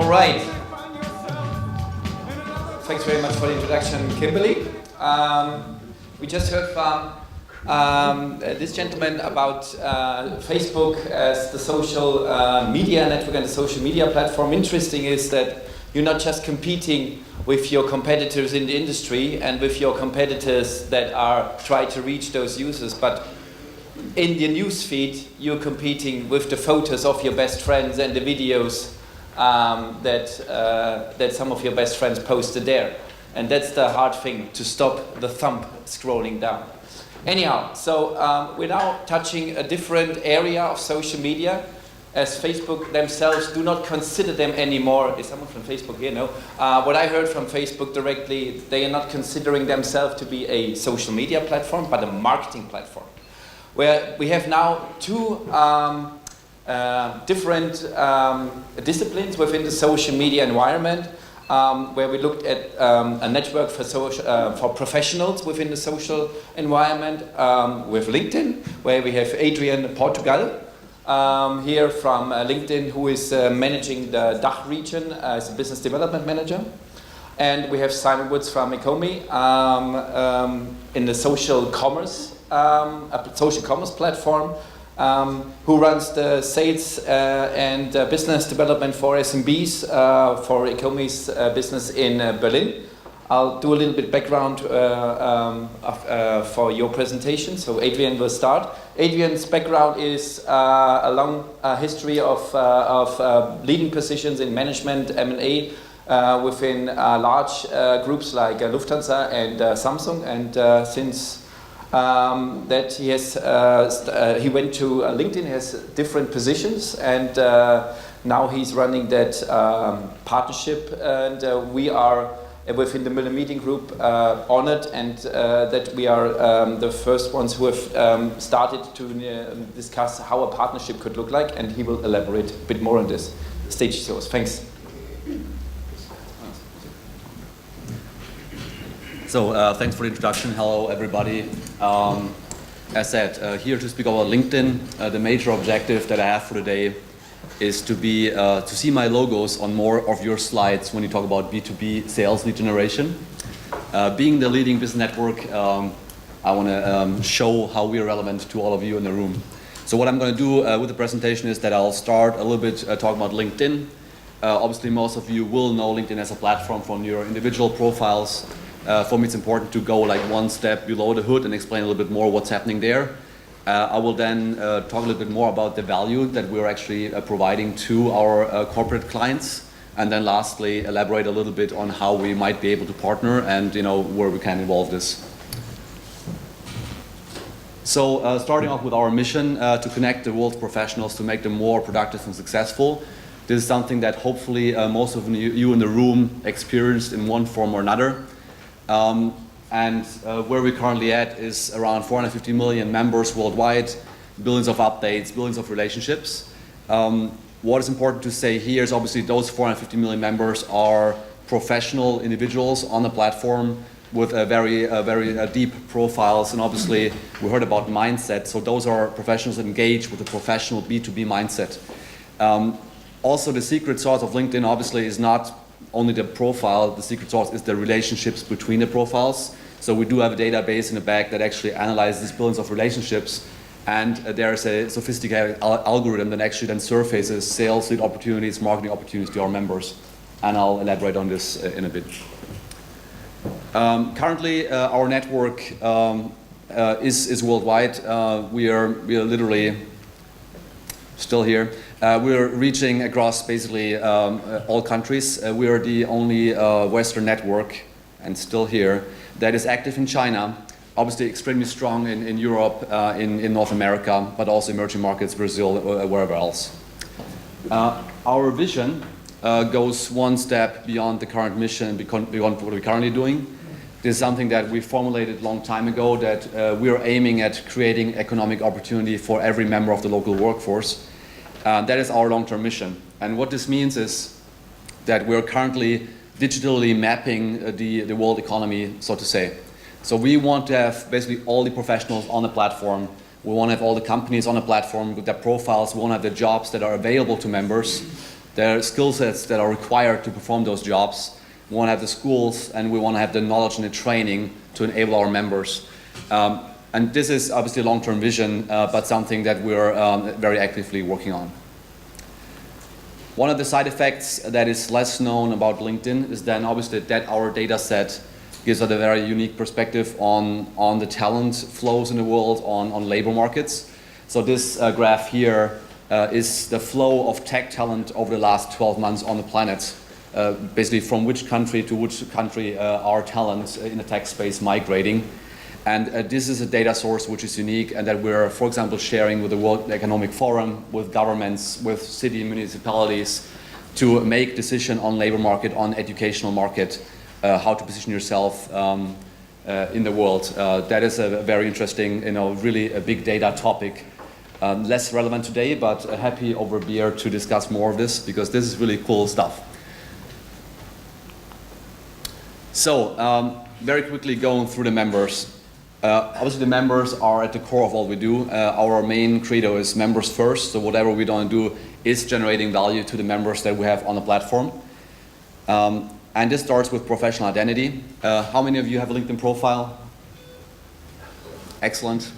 All right. Thanks very much for the introduction, Kimberly. We just heard from this gentleman about Facebook as the social media network and the social media platform. Interesting is that you're not just competing with your competitors in the industry and with your competitors that are trying to reach those users, but in the newsfeed, you're competing with the photos of your best friends and the videos that some of your best friends posted there. And that's the hard thing, to stop the thumb scrolling down. Anyhow, so we're now touching a different area of social media, as Facebook themselves do not consider them anymore. Is someone from Facebook here? No. What I heard from Facebook directly, they are not considering themselves to be a social media platform, but a marketing platform, where we have now two different disciplines within the social media environment, where we looked at a network for professionals within the social environment with LinkedIn, where we have Adrian Portugal here from LinkedIn, who is managing the DACH region as a business development manager. And we have Simon Woods from Ecomi in the social commerce platform, who runs the sales and business development for SMBs for Ecomi's business in Berlin. I'll do a little bit background for your presentation, so Adrian will start. Adrian's background is a long history of leading positions in management, M&A, within large groups like Lufthansa and Samsung, and since that he went to LinkedIn, has different positions, and now he's running that partnership, and we are within the Miller Meeting Group honored and that we are the first ones who have started to discuss how a partnership could look like, and he will elaborate a bit more on this. The stage is yours. Thanks. So thanks for the introduction. Hello, everybody. As said, here to speak about LinkedIn. The major objective that I have for today is to see my logos on more of your slides when you talk about B2B sales lead generation. Being the leading business network, I want to show how we are relevant to all of you in the room. So what I'm going to do with the presentation is that I'll start a little bit talking about LinkedIn. Obviously, most of you will know LinkedIn as a platform from your individual profiles. For me, it's important to go like one step below the hood and explain a little bit more what's happening there. I will then talk a little bit more about the value that we're actually providing to our corporate clients, and then lastly elaborate a little bit on how we might be able to partner and where we can involve this. So starting off with our mission to connect the world's professionals to make them more productive and successful. This is something that hopefully most of you in the room experienced in one form or another. And where we're currently at is around 450 million members worldwide, billions of updates, billions of relationships. What is important to say here is obviously those 450 million members are professional individuals on the platform with very deep profiles, and obviously we heard about mindset, so those are professionals engaged with a professional B2B mindset. Also, the secret sauce of LinkedIn obviously is not only the profile, the secret sauce is the relationships between the profiles. So we do have a database in the back that actually analyzes these billions of relationships, and there's a sophisticated algorithm that actually then surfaces sales lead opportunities, marketing opportunities to our members. And I'll elaborate on this in a bit. Currently, our network is worldwide. We are literally still here. We're reaching across basically all countries. We are the only Western network, and still here, that is active in China, obviously extremely strong in Europe, in North America, but also emerging markets, Brazil, wherever else. Our vision goes one step beyond the current mission, beyond what we're currently doing. This is something that we formulated a long time ago, that we are aiming at creating economic opportunity for every member of the local workforce. That is our long-term mission. And what this means is that we're currently digitally mapping the world economy, so to say. So we want to have basically all the professionals on the platform. We want to have all the companies on the platform with their profiles. We want to have the jobs that are available to members. There are skill sets that are required to perform those jobs. We want to have the schools, and we want to have the knowledge and the training to enable our members. And this is obviously a long-term vision, but something that we're very actively working on. One of the side effects that is less known about LinkedIn is then obviously that our data set gives us a very unique perspective on the talent flows in the world, on labor markets. So this graph here is the flow of tech talent over the last 12 months on the planet. Basically from which country to which country are talents in the tech space migrating. And this is a data source which is unique and that we're, for example, sharing with the World Economic Forum, with governments, with city and municipalities to make decision on labor market, on educational market, how to position yourself in the world. That is a very interesting, really a big data topic. Less relevant today, but happy over beer to discuss more of this because this is really cool stuff. So, very quickly going through the members. Obviously the members are at the core of all we do. Our main credo is members first, so whatever we don't do is generating value to the members that we have on the platform. And this starts with professional identity. How many of you have a LinkedIn profile? Excellent.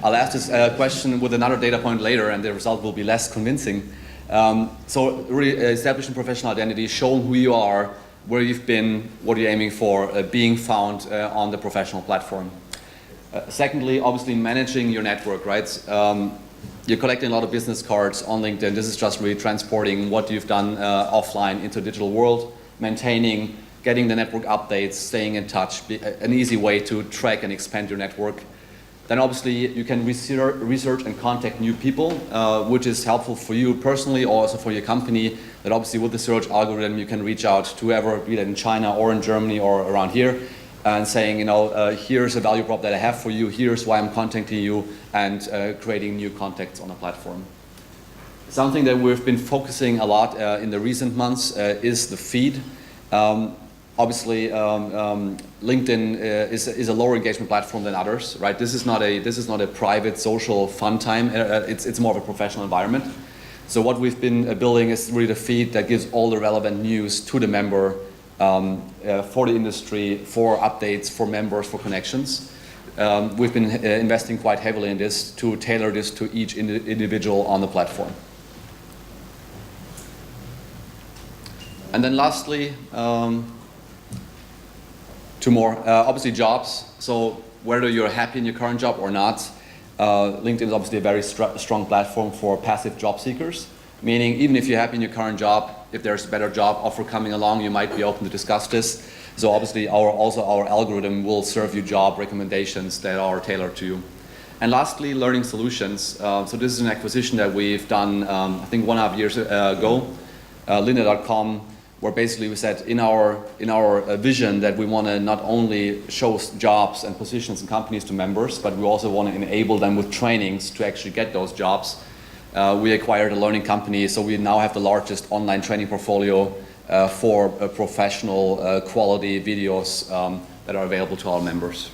I'll ask this question with another data point later and the result will be less convincing. So really establishing professional identity, showing who you are, where you've been, what you're aiming for, being found on the professional platform. Secondly, obviously managing your network, right? You're collecting a lot of business cards on LinkedIn. This is just really transporting what you've done offline into the digital world, maintaining, getting the network updates, staying in touch, an easy way to track and expand your network. Then obviously you can research and contact new people, which is helpful for you personally or also for your company. That obviously with the search algorithm you can reach out to whoever, be that in China or in Germany or around here, and saying, here's a value prop that I have for you, here's why I'm contacting you, and creating new contacts on the platform. Something that we've been focusing a lot in the recent months is the feed. Obviously, LinkedIn is a lower engagement platform than others, right? This is not a private social fun time. It's more of a professional environment. So what we've been building is really the feed that gives all the relevant news to the member for the industry, for updates, for members, for connections. We've been investing quite heavily in this to tailor this to each individual on the platform. And then lastly, two more. Obviously jobs. So whether you're happy in your current job or not, LinkedIn is obviously a very strong platform for passive job seekers. Meaning even if you're happy in your current job, if there's a better job offer coming along, you might be open to discuss this. So obviously our algorithm will serve you job recommendations that are tailored to you. And lastly, learning solutions. So this is an acquisition that we've done, I think 1.5 years ago, Lynda.com, where basically we said in our vision that we want to not only show jobs and positions and companies to members, but we also want to enable them with trainings to actually get those jobs. We acquired a learning company, so we now have the largest online training portfolio for professional quality videos that are available to our members.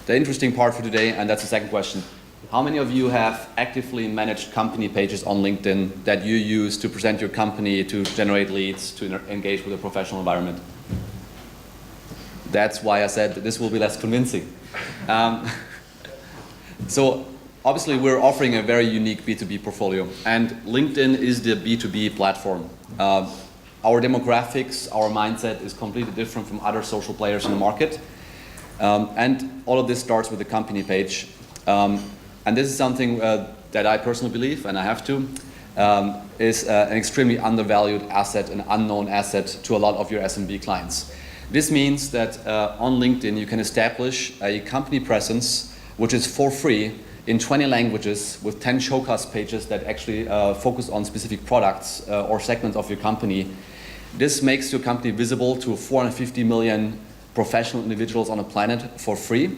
The interesting part for today, and that's the second question, how many of you have actively managed company pages on LinkedIn that you use to present your company, to generate leads, to engage with a professional environment? That's why I said that this will be less convincing. So obviously we're offering a very unique B2B portfolio, and LinkedIn is the B2B platform. Our demographics, our mindset is completely different from other social players in the market. And all of this starts with the company page. And this is something that I personally believe, and I have to, is an extremely undervalued asset, an unknown asset to a lot of your SMB clients. This means that on LinkedIn you can establish a company presence which is for free in 20 languages with 10 showcase pages that actually focus on specific products or segments of your company. This makes your company visible to 450 million professional individuals on the planet for free.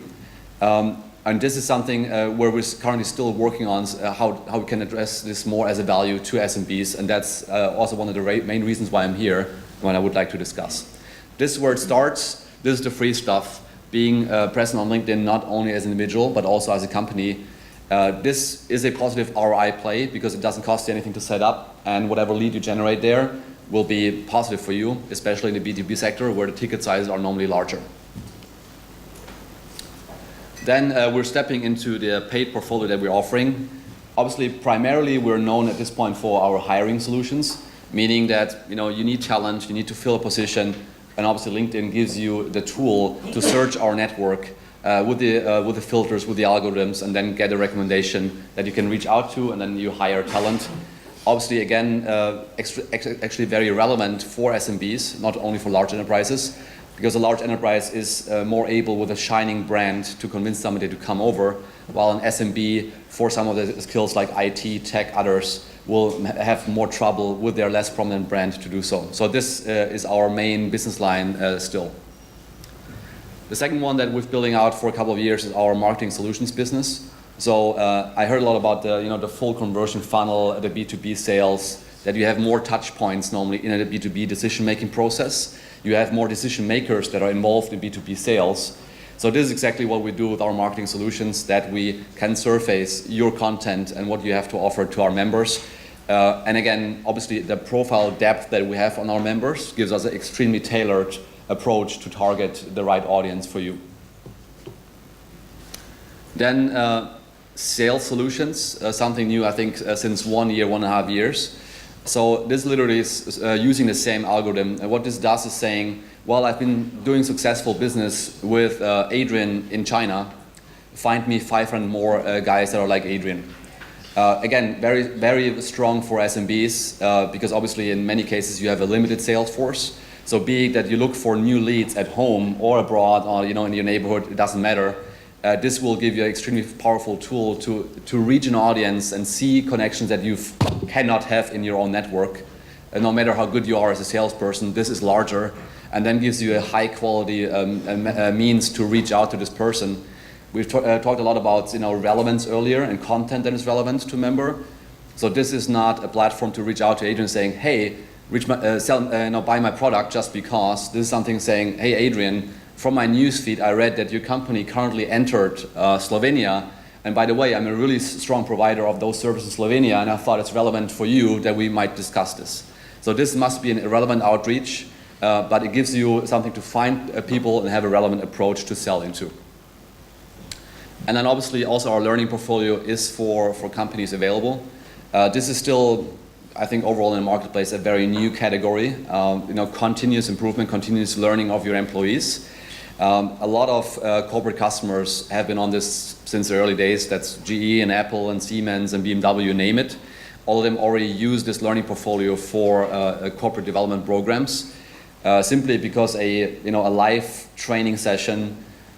And this is something where we're currently still working on how we can address this more as a value to SMBs, and that's also one of the main reasons why I'm here, when I would like to discuss. This is where it starts. This is the free stuff. Being present on LinkedIn not only as an individual but also as a company This is a positive ROI play because it doesn't cost you anything to set up, and whatever lead you generate there will be positive for you, especially in the B2B sector where the ticket sizes are normally larger. Then we're stepping into the paid portfolio that we're offering. Obviously, primarily we're known at this point for our hiring solutions, meaning that you need talent, you need to fill a position, and obviously LinkedIn gives you the tool to search our network with the filters, with the algorithms, and then get a recommendation that you can reach out to, and then you hire talent. Obviously, again, actually very relevant for SMBs, not only for large enterprises, because a large enterprise is more able with a shining brand to convince somebody to come over, while an SMB, for some of the skills like IT, tech, others, will have more trouble with their less prominent brand to do so. So this is our main business line still. The second one that we're building out for a couple of years is our marketing solutions business. So I heard a lot about the full conversion funnel, the B2B sales, that you have more touch points normally in a B2B decision-making process. You have more decision makers that are involved in B2B sales. So this is exactly what we do with our marketing solutions, that we can surface your content and what you have to offer to our members. And again, obviously the profile depth that we have on our members gives us an extremely tailored approach to target the right audience for you. Then sales solutions, something new I think since 1 year, 1.5 years. So this literally is using the same algorithm. And what this does is saying, well, I've been doing successful business with Adrian in China. Find me 500 more guys that are like Adrian. Again, very, very strong for SMBs because obviously in many cases you have a limited sales force. So be it that you look for new leads at home or abroad or in your neighborhood, it doesn't matter. This will give you an extremely powerful tool to reach an audience and see connections that you cannot have in your own network. No matter how good you are as a salesperson, this is larger and then gives you a high quality means to reach out to this person. We've talked a lot about relevance earlier and content that is relevant to a member. So this is not a platform to reach out to Adrian saying, hey, buy my product just because. This is something saying, hey Adrian, from my newsfeed, I read that your company currently entered Slovenia. And by the way, I'm a really strong provider of those services in Slovenia, and I thought it's relevant for you that we might discuss this. So this must be an irrelevant outreach, but it gives you something to find people and have a relevant approach to sell into. And then obviously also our learning portfolio is for companies available. This is still, I think overall in the marketplace, a very new category. Continuous improvement, continuous learning of your employees. A lot of corporate customers have been on this since the early days. That's GE and Apple and Siemens and BMW, name it. All of them already use this learning portfolio for corporate development programs, simply because a live training session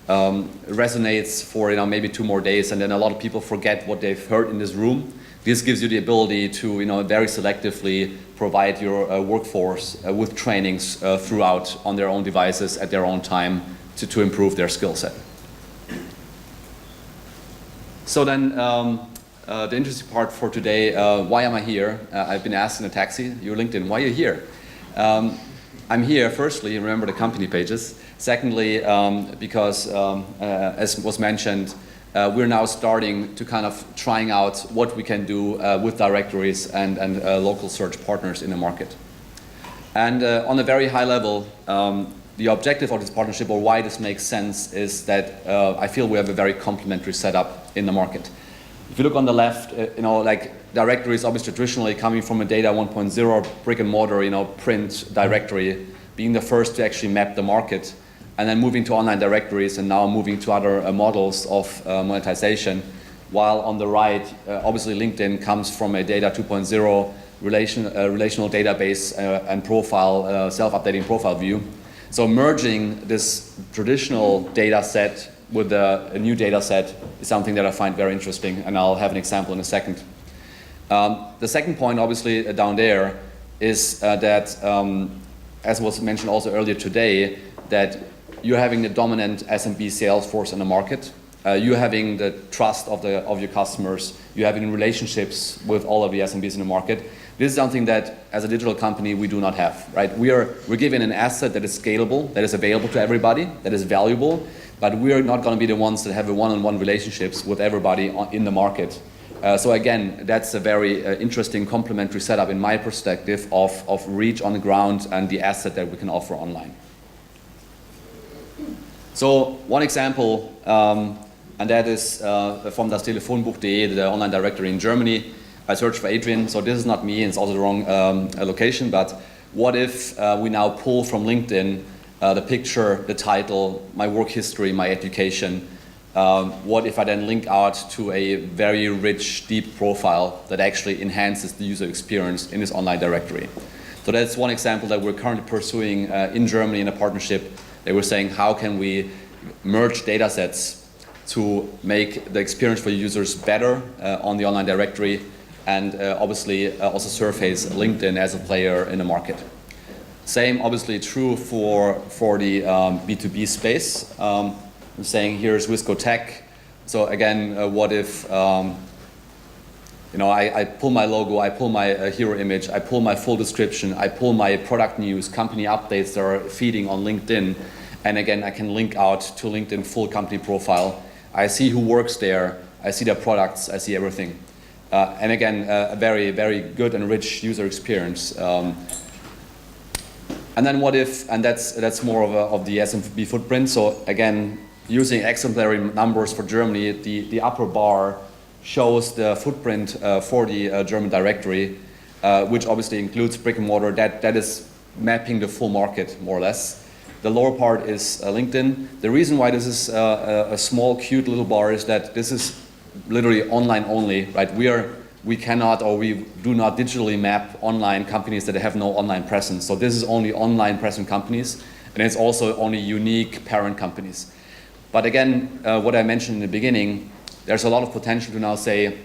resonates for maybe 2 more days, and then a lot of people forget what they've heard in this room. This gives you the ability to very selectively provide your workforce with trainings throughout on their own devices at their own time to improve their skill set. So then the interesting part for today, why am I here? I've been asked in a taxi, you're LinkedIn, why are you here? I'm here, firstly, remember the company pages. Secondly, because as was mentioned, we're now starting to kind of trying out what we can do with directories and local search partners in the market. And on a very high level, the objective of this partnership, or why this makes sense, is that I feel we have a very complementary setup in the market. If you look on the left, like directories obviously traditionally coming from a data 1.0 brick and mortar, print directory, being the first to actually map the market, and then moving to online directories and now moving to other models of monetization. While on the right, obviously LinkedIn comes from a data 2.0 relational database and profile, self-updating profile view. So merging this traditional data set with a new data set is something that I find very interesting, and I'll have an example in a second. The second point, obviously, down there is that, as was mentioned also earlier today, that you're having the dominant SMB sales force in the market. You're having the trust of your customers. You're having relationships with all of the SMBs in the market. This is something that, as a digital company, we do not have, right? We're given an asset that is scalable, that is available to everybody, that is valuable, but we're not going to be the ones that have a one-on-one relationships with everybody in the market. So again, that's a very interesting complementary setup in my perspective of reach on the ground and the asset that we can offer online. So one example, and that is from das Telefonbuch.de, the online directory in Germany. I searched for Adrian, so this is not me, and it's also the wrong location, but what if we now pull from LinkedIn the picture, the title, my work history, my education. What if I then link out to a very rich, deep profile that actually enhances the user experience in this online directory? So that's one example that we're currently pursuing in Germany in a partnership. They were saying, how can we merge data sets to make the experience for users better on the online directory, and obviously also surface LinkedIn as a player in the market. Same obviously true for the B2B space. I'm saying here's Wisco Tech. So again, what if I pull my logo, I pull my hero image, I pull my full description, I pull my product news, company updates that are feeding on LinkedIn, and again I can link out to LinkedIn full company profile. I see who works there, I see their products, I see everything. And again, a very, very good and rich user experience. And then what if, and that's more of the SMB footprint. So again, using exemplary numbers for Germany, the upper bar shows the footprint for the German directory, which obviously includes brick and mortar. That is mapping the full market, more or less. The lower part is LinkedIn. The reason why this is a small, cute little bar is that this is literally online only, right? We cannot, or we do not digitally map online companies that have no online presence. So this is only online present companies, and it's also only unique parent companies. But again, what I mentioned in the beginning, there's a lot of potential to now say,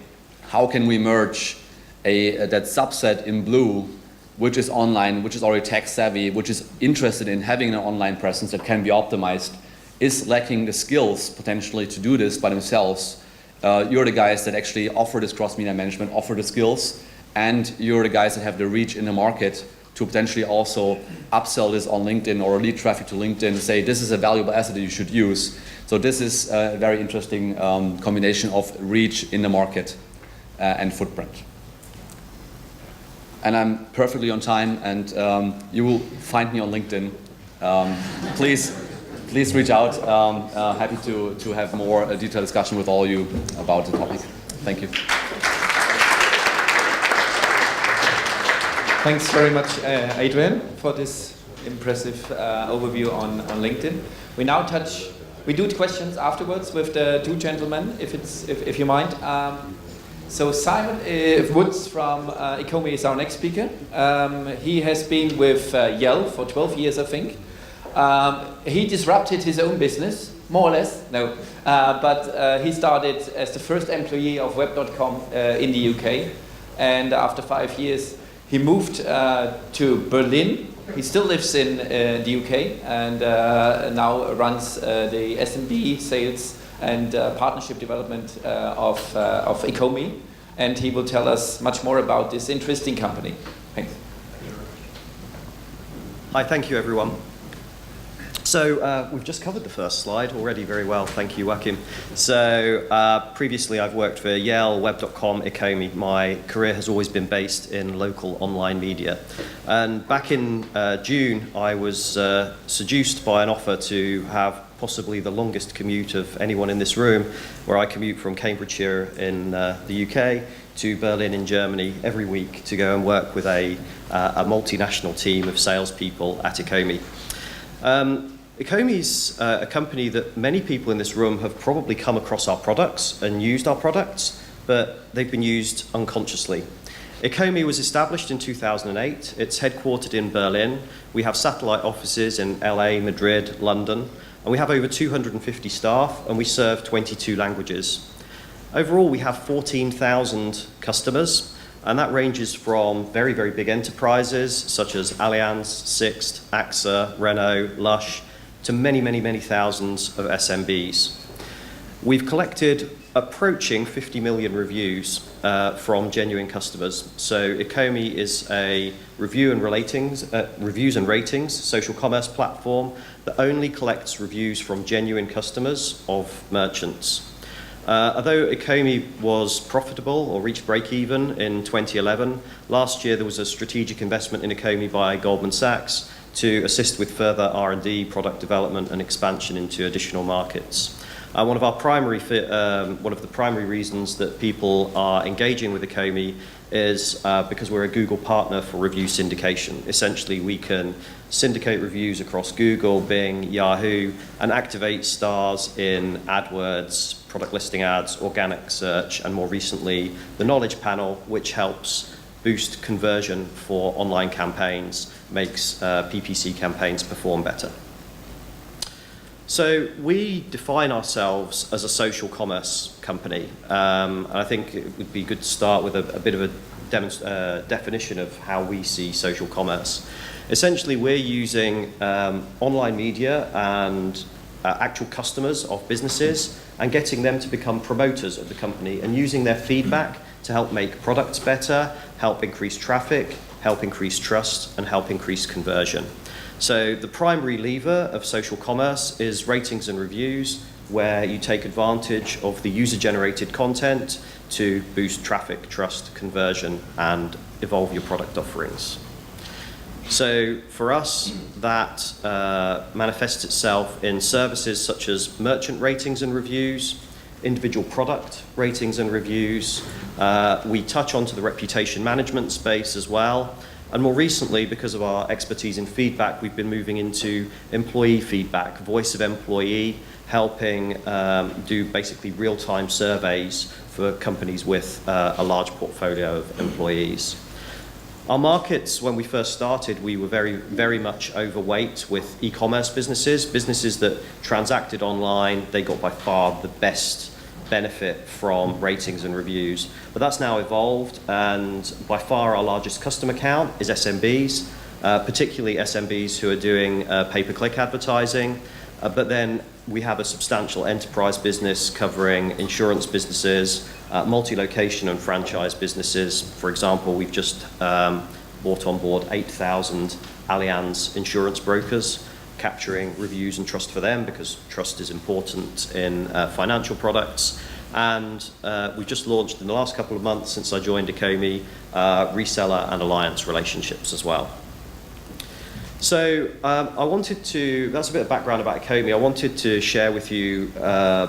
how can we merge that subset in blue, which is online, which is already tech savvy, which is interested in having an online presence that can be optimized, is lacking the skills potentially to do this by themselves. You're the guys that actually offer this cross-media management, offer the skills, and you're the guys that have the reach in the market to potentially also upsell this on LinkedIn or lead traffic to LinkedIn and say, this is a valuable asset that you should use. So this is a very interesting combination of reach in the market and footprint. And I'm perfectly on time, and you will find me on LinkedIn. Please reach out. Happy to have more detailed discussion with all you about the topic. Thank you. Thanks very much, Adrian, for this impressive overview on LinkedIn. We do questions afterwards with the two gentlemen, if you mind. So Simon Woods from Ecomi is our next speaker. He has been with Yell for 12 years, I think. He disrupted his own business, more or less. No, but he started as the first employee of Web.com in the UK, and after 5 years he moved to Berlin. He still lives in the UK and now runs the SMB sales and partnership development of Ecomi, and he will tell us much more about this interesting company. Thanks. Hi, thank you everyone. So we've just covered the first slide already very well, thank you Joachim. So previously I've worked for Yale, Web.com, Ecomi. My career has always been based in local online media. And back in June I was seduced by an offer to have possibly the longest commute of anyone in this room, where I commute from Cambridgeshire in the UK to Berlin in Germany every week to go and work with a multinational team of salespeople at Ecomi. Ecomi's a company that many people in this room have probably come across our products and used our products, but they've been used unconsciously. Ecomi was established in 2008. It's headquartered in Berlin. We have satellite offices in LA, Madrid, London, and we have over 250 staff, and we serve 22 languages. Overall, we have 14,000 customers, and that ranges from very, very big enterprises such as Allianz, Sixt, AXA, Renault, Lush, to many, many, many thousands of SMBs. We've collected approaching 50 million reviews from genuine customers. So Ecomi is a reviews and ratings social commerce platform that only collects reviews from genuine customers of merchants. Although Ecomi was profitable or reached break-even in 2011, last year there was a strategic investment in Ecomi by Goldman Sachs to assist with further R&D, product development and expansion into additional markets. One of the primary reasons that people are engaging with Ecomi is because we're a Google partner for review syndication. Essentially, we can syndicate reviews across Google, Bing, Yahoo, and activate stars in AdWords, product listing ads, organic search, and more recently, the knowledge panel, which helps boost conversion for online campaigns, makes PPC campaigns perform better. So we define ourselves as a social commerce company. And I think it would be good to start with a bit of a definition of how we see social commerce. Essentially, we're using online media and actual customers of businesses and getting them to become promoters of the company and using their feedback to help make products better, help increase traffic, help increase trust, and help increase conversion. So the primary lever of social commerce is ratings and reviews, where you take advantage of the user-generated content to boost traffic, trust, conversion, and evolve your product offerings. So for us, that manifests itself in services such as merchant ratings and reviews, individual product ratings and reviews. We touch onto the reputation management space as well. And more recently, because of our expertise in feedback, we've been moving into employee feedback, voice of employee, helping do basically real-time surveys for companies with a large portfolio of employees. Our markets, when we first started, we were very much overweight with e-commerce businesses that transacted online. They got by far the best benefit from ratings and reviews. But that's now evolved, and by far our largest customer count is SMBs, particularly SMBs who are doing pay-per-click advertising. But then we have a substantial enterprise business covering insurance businesses, multi-location and franchise businesses. For example, we've just brought on board 8,000 Allianz insurance brokers, capturing reviews and trust for them because trust is important in financial products. And we just launched in the last couple of months since I joined Ecomi, reseller and alliance relationships as well. So that's a bit of background about Ecomi. I wanted to share with you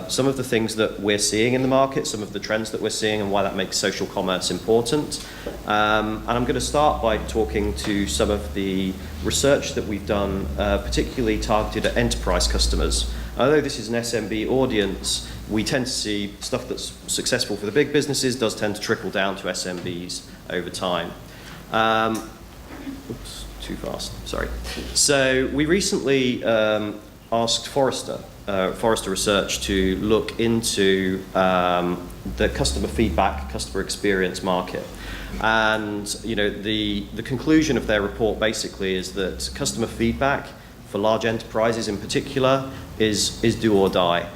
some of the things that we're seeing in the market, some of the trends that we're seeing and why that makes social commerce important. And I'm going to start by talking to some of the research that we've done, particularly targeted at enterprise customers. Although this is an SMB audience, we tend to see stuff that's successful for the big businesses does tend to trickle down to SMBs over time. Oops. Too fast, sorry. So we recently asked Forrester Research to look into the customer feedback, customer experience market. And the conclusion of their report basically is that customer feedback for large enterprises in particular is do or die.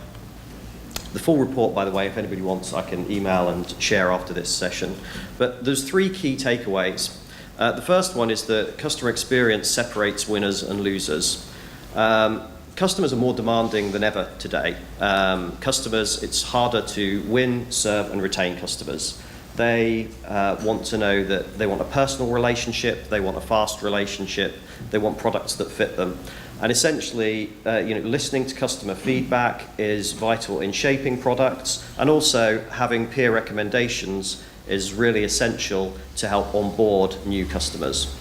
The full report, by the way, if anybody wants, I can email and share after this session. But there's 3 key takeaways. The first one is that customer experience separates winners and losers. Customers are more demanding than ever today. It's harder to win, serve, and retain customers. They want to know that they want a personal relationship, they want a fast relationship, they want products that fit them. And essentially, listening to customer feedback is vital in shaping products, and also having peer recommendations is really essential to help onboard new customers.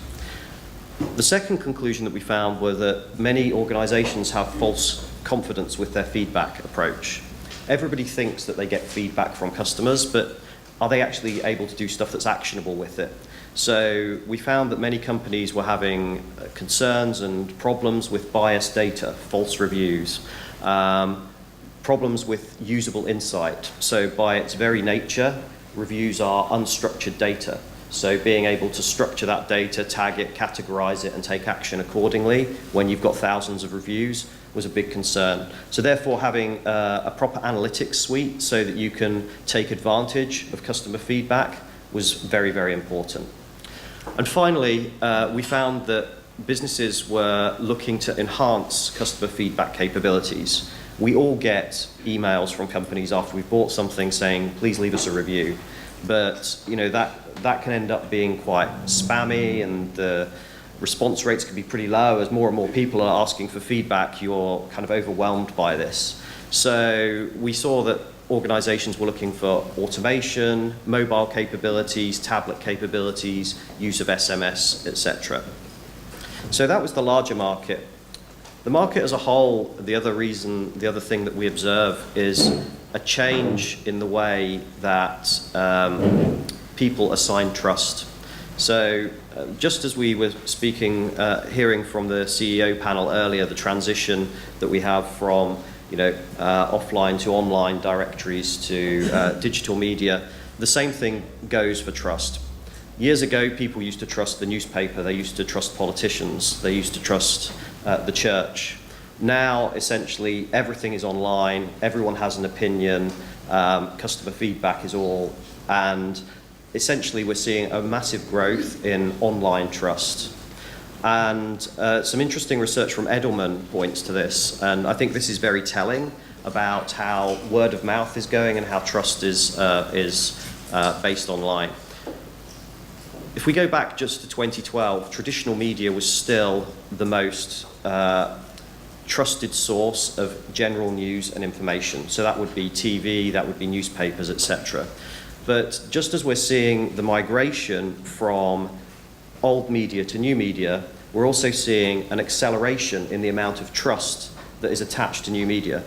The second conclusion that we found was that many organizations have false confidence with their feedback approach. Everybody thinks that they get feedback from customers, but are they actually able to do stuff that's actionable with it? So we found that many companies were having concerns and problems with biased data, false reviews, problems with usable insight. So by its very nature, reviews are unstructured data. So being able to structure that data, tag it, categorize it, and take action accordingly when you've got thousands of reviews was a big concern. So therefore, having a proper analytics suite so that you can take advantage of customer feedback was very, very important. And finally, we found that businesses were looking to enhance customer feedback capabilities. We all get emails from companies after we've bought something saying, please leave us a review. But that can end up being quite spammy, and the response rates can be pretty low. As more and more people are asking for feedback, you're kind of overwhelmed by this. So we saw that organizations were looking for automation, mobile capabilities, tablet capabilities, use of SMS, etc. So that was the larger market. The market as a whole, the other thing that we observe is a change in the way that people assign trust. So just as we were speaking, hearing from the CEO panel earlier, the transition that we have from offline to online directories to digital media, the same thing goes for trust. Years ago, people used to trust the newspaper, they used to trust politicians, they used to trust the church. Now, essentially, everything is online, everyone has an opinion, customer feedback is all, and essentially we're seeing a massive growth in online trust. And some interesting research from Edelman points to this, and I think this is very telling about how word of mouth is going and how trust is based online. If we go back just to 2012, traditional media was still the most trusted source of general news and information. So that would be TV, that would be newspapers, etc. But just as we're seeing the migration from old media to new media, we're also seeing an acceleration in the amount of trust that is attached to new media.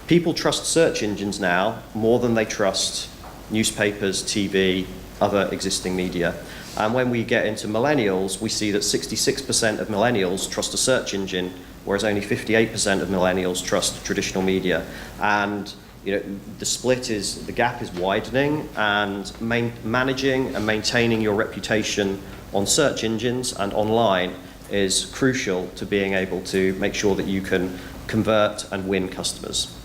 People trust search engines now more than they trust newspapers, TV, other existing media. And when we get into millennials, we see that 66% of millennials trust a search engine, whereas only 58% of millennials trust traditional media. And the gap is widening, and managing and maintaining your reputation on search engines and online is crucial to being able to make sure that you can convert and win customers.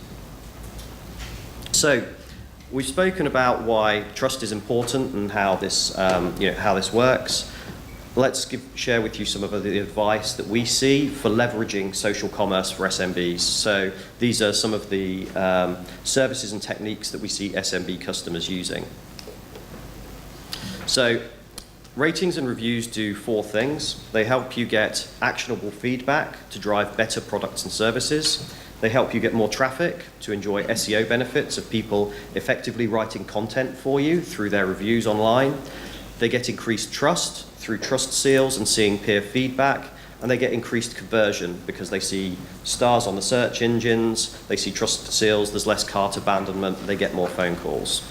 So we've spoken about why trust is important and how this works. Let's share with you some of the advice that we see for leveraging social commerce for SMBs. So these are some of the services and techniques that we see SMB customers using. So ratings and reviews do 4 things. They help you get actionable feedback to drive better products and services. They help you get more traffic to enjoy SEO benefits of people effectively writing content for you through their reviews online. They get increased trust through trust seals and seeing peer feedback, and they get increased conversion because they see stars on the search engines, they see trust seals, there's less cart abandonment, they get more phone calls.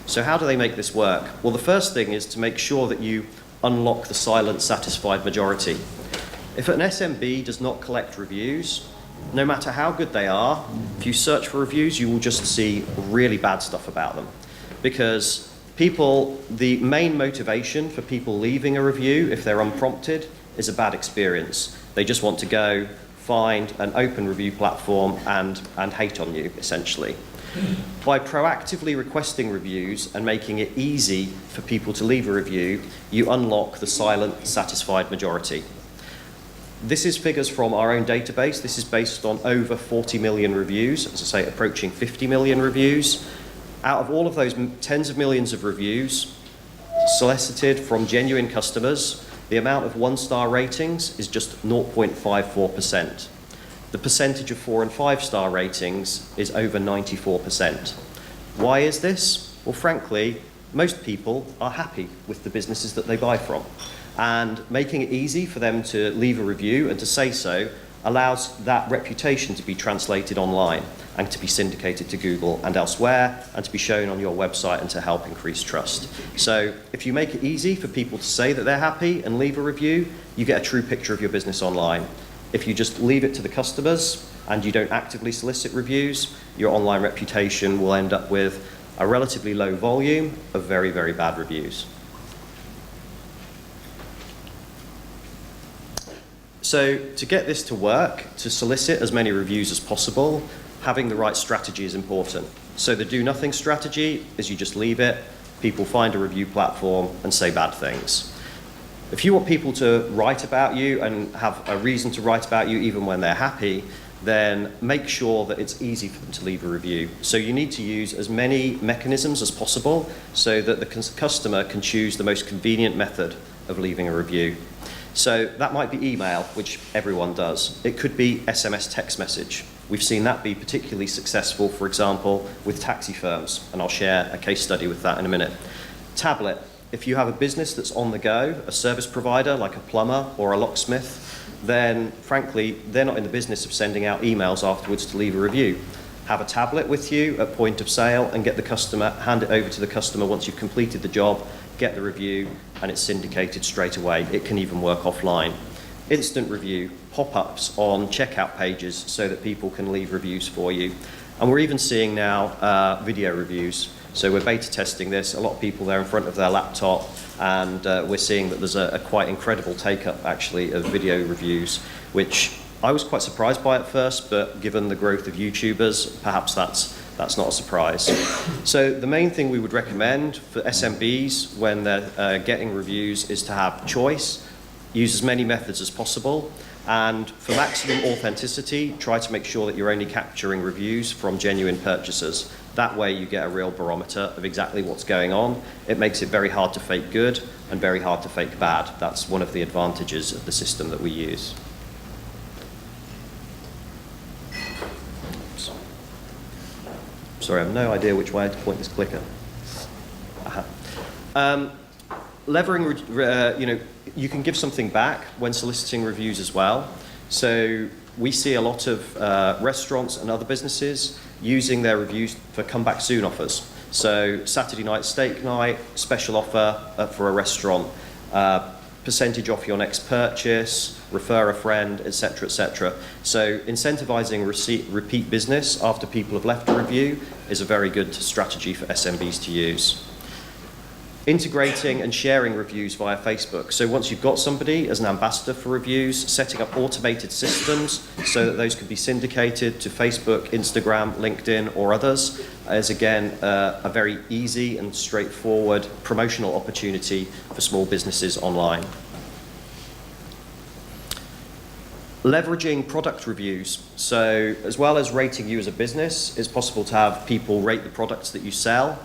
So how do they make this work? Well, the first thing is to make sure that you unlock the silent satisfied majority. If an SMB does not collect reviews, no matter how good they are, if you search for reviews, you will just see really bad stuff about them. Because the main motivation for people leaving a review, if they're unprompted, is a bad experience. They just want to go find an open review platform and hate on you, essentially. By proactively requesting reviews and making it easy for people to leave a review, you unlock the silent, satisfied majority. This is figures from our own database. This is based on over 40 million reviews, as I say, approaching 50 million reviews. Out of all of those tens of millions of reviews solicited from genuine customers, the amount of 1-star ratings is just 0.54%. The percentage of 4- and 5-star ratings is over 94%. Why is this? Well, frankly, most people are happy with the businesses that they buy from. And making it easy for them to leave a review and to say so allows that reputation to be translated online and to be syndicated to Google and elsewhere, and to be shown on your website and to help increase trust. So if you make it easy for people to say that they're happy and leave a review, you get a true picture of your business online. If you just leave it to the customers and you don't actively solicit reviews, your online reputation will end up with a relatively low volume of very, very bad reviews. So to get this to work, to solicit as many reviews as possible, having the right strategy is important. So the do nothing strategy is you just leave it, people find a review platform and say bad things. If you want people to write about you and have a reason to write about you even when they're happy, then make sure that it's easy for them to leave a review. So you need to use as many mechanisms as possible so that the customer can choose the most convenient method of leaving a review. So that might be email, which everyone does. It could be SMS text message. We've seen that be particularly successful, for example, with taxi firms, and I'll share a case study with that in a minute. Tablet. If you have a business that's on the go, a service provider like a plumber or a locksmith, then frankly, they're not in the business of sending out emails afterwards to leave a review. Have a tablet with you at point of sale and get the customer, hand it over to the customer once you've completed the job, get the review, and it's syndicated straight away. It can even work offline. Instant review, pop-ups on checkout pages so that people can leave reviews for you. And we're even seeing now video reviews. So we're beta testing this. A lot of people there in front of their laptop, and we're seeing that there's a quite incredible take-up actually of video reviews, which I was quite surprised by at first, but given the growth of YouTubers, perhaps that's not a surprise. So the main thing we would recommend for SMBs when they're getting reviews is to have choice, use as many methods as possible, and for maximum authenticity, try to make sure that you're only capturing reviews from genuine purchasers. That way you get a real barometer of exactly what's going on. It makes it very hard to fake good and very hard to fake bad. That's one of the advantages of the system that we use. Sorry, I have no idea which way to point this clicker. Levering, you can give something back when soliciting reviews as well. So we see a lot of restaurants and other businesses using their reviews for come back soon offers. So Saturday night steak night, special offer for a restaurant, percentage off your next purchase, refer a friend, etc., etc. So incentivizing repeat business after people have left a review is a very good strategy for SMBs to use. Integrating and sharing reviews via Facebook. So once you've got somebody as an ambassador for reviews, setting up automated systems so that those can be syndicated to Facebook, Instagram, LinkedIn, or others is again a very easy and straightforward promotional opportunity for small businesses online. Leveraging product reviews. So as well as rating you as a business, it's possible to have people rate the products that you sell.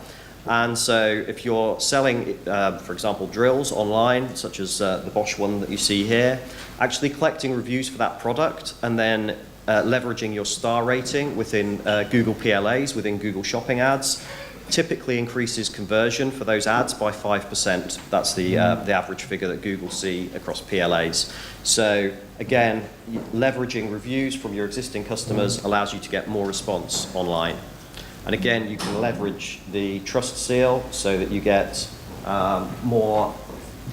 And so if you're selling, for example, drills online, such as the Bosch one that you see here, actually collecting reviews for that product and then leveraging your star rating within Google PLAs, within Google Shopping ads, typically increases conversion for those ads by 5%. That's the average figure that Google see across PLAs. So again, leveraging reviews from your existing customers allows you to get more response online. And again, you can leverage the trust seal so that you get more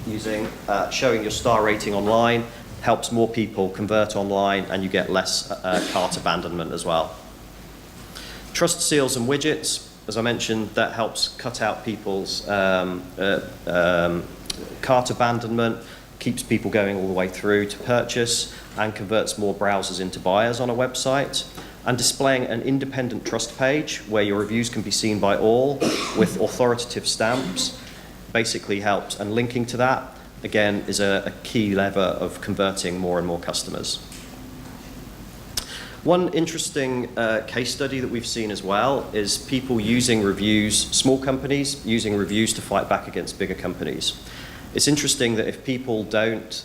using showing your star rating online, helps more people convert online, and you get less cart abandonment as well. Trust seals and widgets, as I mentioned, that helps cut out people's cart abandonment, keeps people going all the way through to purchase, and converts more browsers into buyers on a website. And displaying an independent trust page where your reviews can be seen by all with authoritative stamps basically helps. And linking to that, again, is a key lever of converting more and more customers. One interesting case study that we've seen as well is people using reviews, small companies using reviews to fight back against bigger companies. It's interesting that if people don't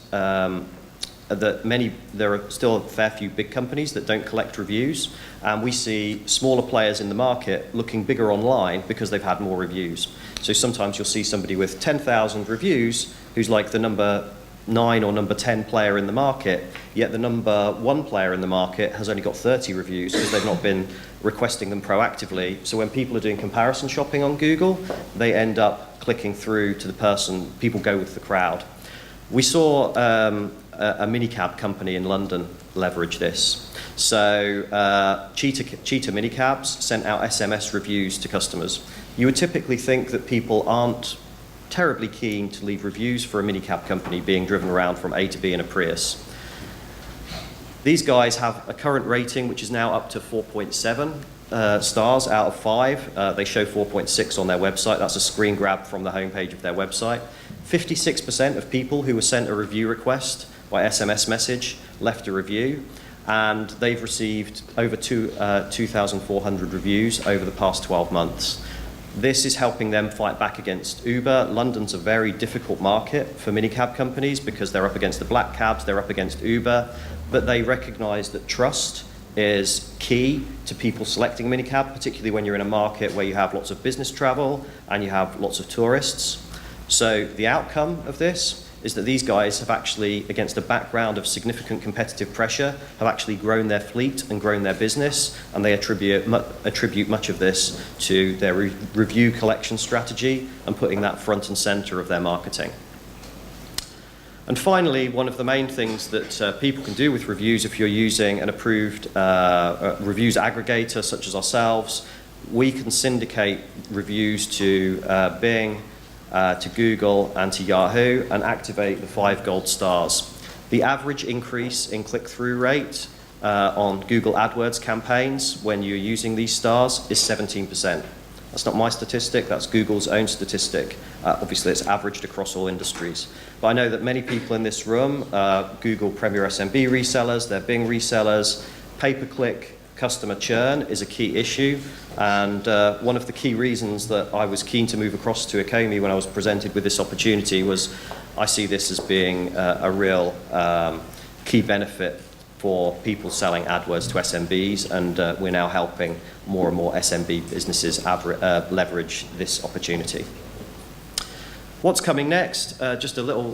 there are still a fair few big companies that don't collect reviews, and we see smaller players in the market looking bigger online because they've had more reviews. So sometimes you'll see somebody with 10,000 reviews who's like the number 9 or number 10 player in the market, yet the number 1 player in the market has only got 30 reviews because they've not been requesting them proactively. So when people are doing comparison shopping on Google, they end up clicking through to the person, people go with the crowd. We saw a minicab company in London leverage this. So Cheetah minicabs sent out SMS reviews to customers. You would typically think that people aren't terribly keen to leave reviews for a minicab company being driven around from A to B in a Prius. These guys have a current rating which is now up to 4.7 stars out of 5. They show 4.6 on their website. That's a screen grab from the homepage of their website. 56% of people who were sent a review request by SMS message left a review, and they've received over 2,400 reviews over the past 12 months. This is helping them fight back against Uber. London's a very difficult market for minicab companies because they're up against the black cabs, they're up against Uber, but they recognize that trust is key to people selecting a minicab, particularly when you're in a market where you have lots of business travel and you have lots of tourists. So the outcome of this is that these guys have actually, against a background of significant competitive pressure, have actually grown their fleet and grown their business, and they attribute much of this to their review collection strategy and putting that front and center of their marketing. And finally, one of the main things that people can do with reviews, if you're using an approved reviews aggregator such as ourselves, we can syndicate reviews to Bing, to Google and to Yahoo and activate the 5 gold stars. The average increase in click-through rate on Google AdWords campaigns when you're using these stars is 17%. That's not my statistic, that's Google's own statistic. Obviously it's averaged across all industries. But I know that many people in this room, Google Premier SMB resellers, they're Bing resellers, pay-per-click customer churn is a key issue, and one of the key reasons that I was keen to move across to Ecomi when I was presented with this opportunity was I see this as being a real key benefit for people selling AdWords to SMBs, and we're now helping more and more SMB businesses leverage this opportunity. What's coming next? Just a little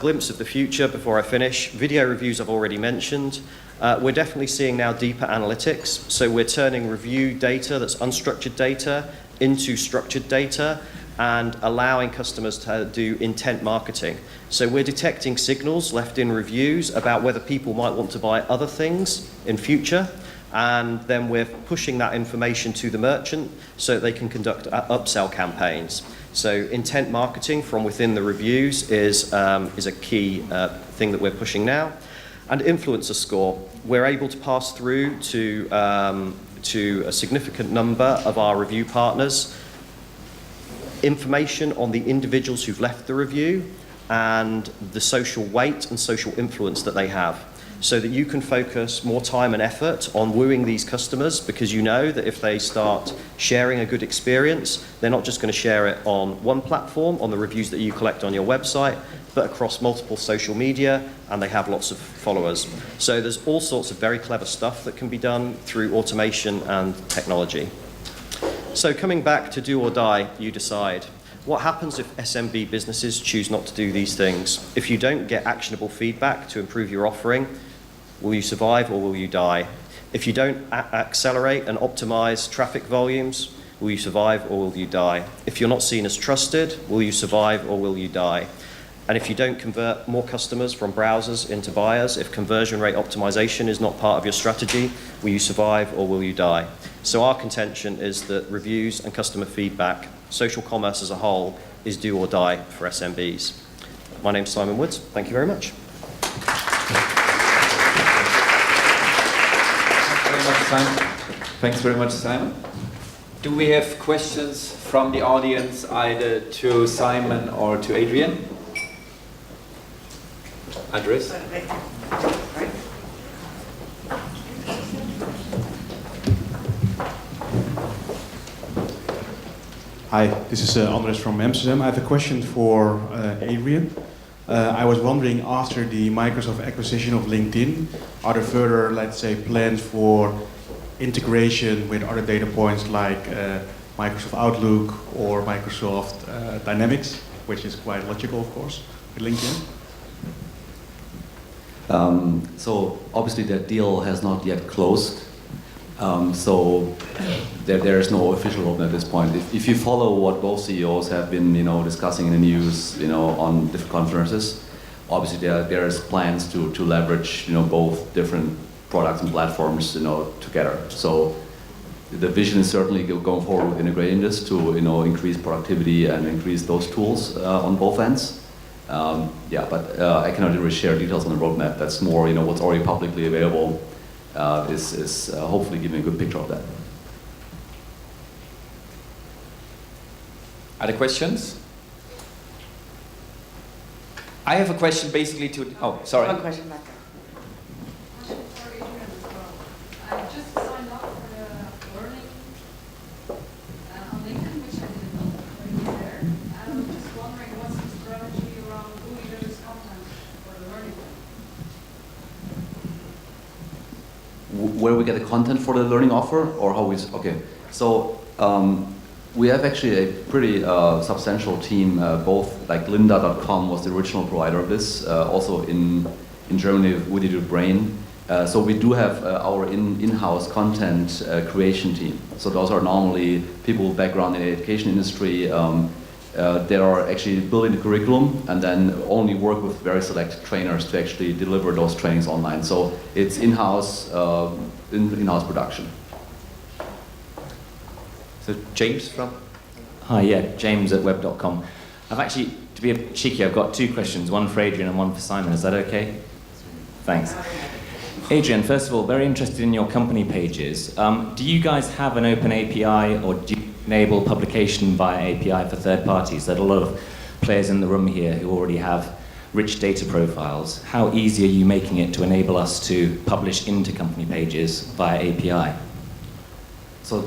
glimpse of the future before I finish. Video reviews I've already mentioned. We're definitely seeing now deeper analytics. So we're turning review data that's unstructured data into structured data and allowing customers to do intent marketing. So we're detecting signals left in reviews about whether people might want to buy other things in future, and then we're pushing that information to the merchant so that they can conduct upsell campaigns. So intent marketing from within the reviews is a key thing that we're pushing now. And influencer score, we're able to pass through to a significant number of our review partners information on the individuals who've left the review and the social weight and social influence that they have, so that you can focus more time and effort on wooing these customers, because you know that if they start sharing a good experience, they're not just going to share it on one platform, on the reviews that you collect on your website, but across multiple social media, and they have lots of followers. So there's all sorts of very clever stuff that can be done through automation and technology. So coming back to do or die, you decide. What happens if SMB businesses choose not to do these things? If you don't get actionable feedback to improve your offering, will you survive or will you die? If you don't accelerate and optimize traffic volumes, will you survive or will you die? If you're not seen as trusted, will you survive or will you die? And if you don't convert more customers from browsers into buyers, if conversion rate optimization is not part of your strategy, will you survive or will you die? So our contention is that reviews and customer feedback, social commerce as a whole, is do or die for SMBs. My name's Simon Woods. Thank you very much. Thanks very much, Simon. Do we have questions from the audience either to Simon or to Adrian? Andres? Hi, this is Andres from Amsterdam. I have a question for Adrian. I was wondering, after the Microsoft acquisition of LinkedIn, are there further, let's say, plans for integration with other data points like Microsoft Outlook or Microsoft Dynamics, which is quite logical, of course, with LinkedIn? So obviously that deal has not yet closed. So there is no official open at this point. If you follow what both CEOs have been, discussing in the news, on different conferences, obviously there is plans to leverage, both different products and platforms, together. So the vision is certainly going forward with integrating this to, increase productivity and increase those tools on both ends. Yeah, but I cannot really share details on the roadmap. That's more, what's already publicly available is hopefully giving a good picture of that. Other questions? I have a question basically to, oh, sorry. One question back there. For Adrian as well. I just signed up for the learning on LinkedIn, which I didn't know already there. And I was just wondering, what's the strategy around who delivers content for the learning? Where we get the content for the learning offer, or how we, okay. So we have actually a pretty substantial team, both like lynda.com was the original provider of this, also in Germany with Woody the Brain. So we do have our in-house content creation team. So those are normally people with background in the education industry. They are actually building the curriculum and then only work with very select trainers to actually deliver those trainings online. So it's in-house in-house production. So James from? Hi, yeah, James at web.com. I've actually, to be cheeky, I've got two questions, one for Adrian and one for Simon. Is that okay? Thanks. Adrian, first of all, very interested in your company pages. Do you guys have an open API, or do you enable publication via API for third parties? There are a lot of players in the room here who already have rich data profiles. How easy are you making it to enable us to publish into company pages via API? So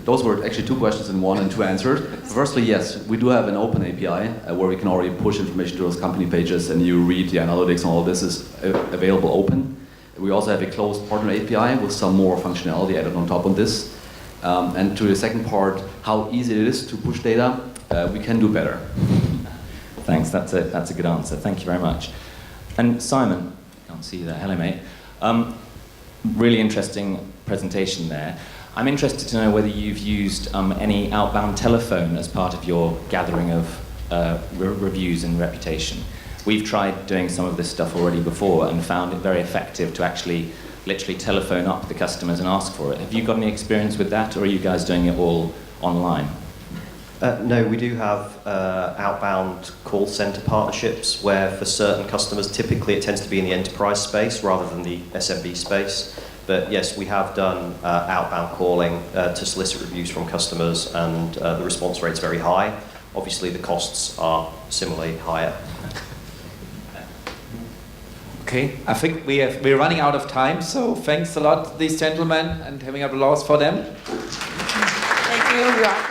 those were actually two questions in one and two answers. Firstly, yes, we do have an open API where we can already push information to those company pages, and you read the analytics and all this is available open. We also have a closed partner API with some more functionality added on top of this. And to the second part, how easy it is to push data, we can do better. Thanks, that's a good answer. Thank you very much. And Simon, can't see you there. Hello, mate. Really interesting presentation there. I'm interested to know whether you've used any outbound telephone as part of your gathering of reviews and reputation. We've tried doing some of this stuff already before and found it very effective to actually literally telephone up the customers and ask for it. Have you got any experience with that, or are you guys doing it all online? No, we do have outbound call center partnerships where for certain customers, typically it tends to be in the enterprise space rather than the SMB space. But yes, we have done outbound calling to solicit reviews from customers, and the response rate's very high. Obviously, the costs are similarly higher. Okay, I think we're running out of time, so thanks a lot, these gentlemen, and having applause for them. Thank you.